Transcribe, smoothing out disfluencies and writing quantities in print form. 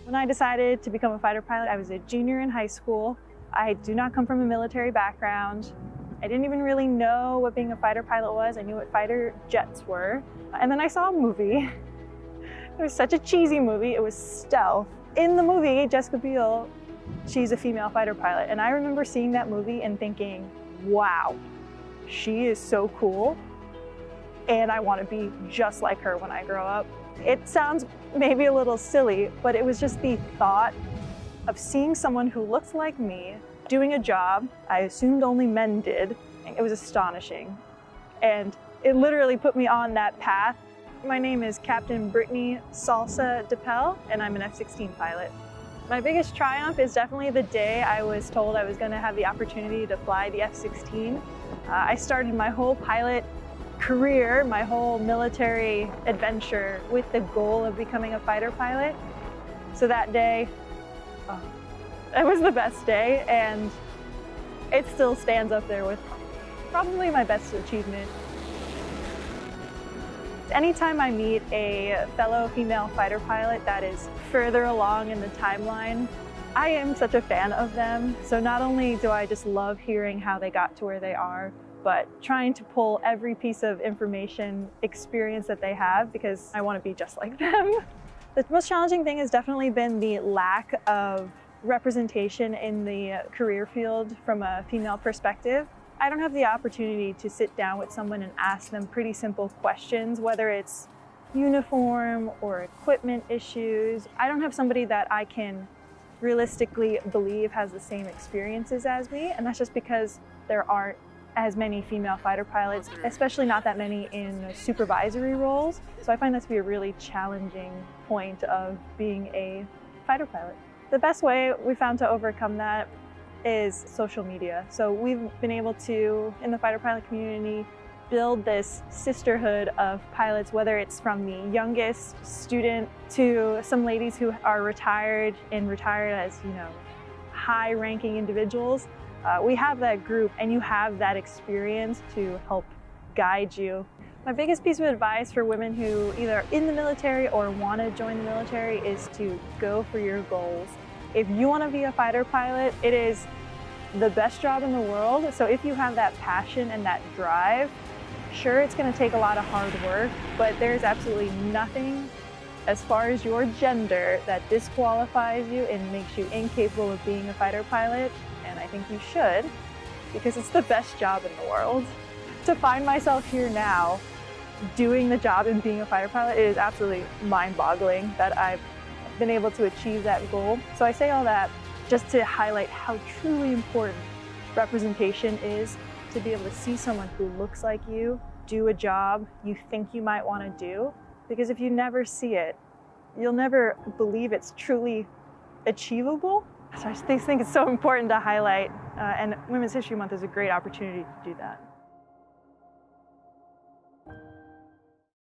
When I decided to become a fighter pilot, I was a junior in high school. I do not come from a military background. I didn't even really know what being a fighter pilot was. I knew what fighter jets were. And then I saw a movie. It was such a cheesy movie. It was Stealth. In the movie, Jessica Biel, she's a female fighter pilot. And I remember seeing that movie and thinking, wow, she is so cool. And I want to be just like her when I grow up. It sounds maybe a little silly, but it was just the thought of seeing someone who looked like me doing a job I assumed only men did. It was astonishing. And it literally put me on that path. My name is Captain Brittany Salsa Dippel, and I'm an F-16 pilot. My biggest triumph is definitely the day I was told I was going to have the opportunity to fly the F-16. I started my whole pilot career, my whole military adventure with the goal of becoming a fighter pilot. So that day, it was the best day, and it still stands up there with probably my best achievement. Anytime I meet a fellow female fighter pilot that is further along in the timeline, I am such a fan of them. So not only do I just love hearing how they got to where they are, but trying to pull every piece of information, experience that they have, because I want to be just like them. The most challenging thing has definitely been the lack of representation in the career field from a female perspective. I don't have the opportunity to sit down with someone and ask them pretty simple questions, whether it's uniform or equipment issues. I don't have somebody that I can realistically believe has the same experiences as me, and that's just because there aren't as many female fighter pilots, especially not that many in supervisory roles. So I find that to be a really challenging point of being a fighter pilot. The best way we found to overcome that is social media. So we've been able to, in the fighter pilot community, build this sisterhood of pilots, whether it's from the youngest student to some ladies who are retired and retired as, high-ranking individuals. We have that group, and you have that experience to help guide you. My biggest piece of advice for women who either are in the military or want to join the military is to go for your goals. If you want to be a fighter pilot, it is the best job in the world. So if you have that passion and that drive, sure, it's going to take a lot of hard work, but there's absolutely nothing as far as your gender that disqualifies you and makes you incapable of being a fighter pilot. And I think you should, because it's the best job in the world. To find myself here now, doing the job and being a fighter pilot, it is absolutely mind-boggling that I've been able to achieve that goal. So I say all that just to highlight how truly important representation is, to be able to see someone who looks like you do a job you think you might want to do. Because if you never see it, you'll never believe it's truly achievable. So I just think it's so important to highlight, and Women's History Month is a great opportunity to do that.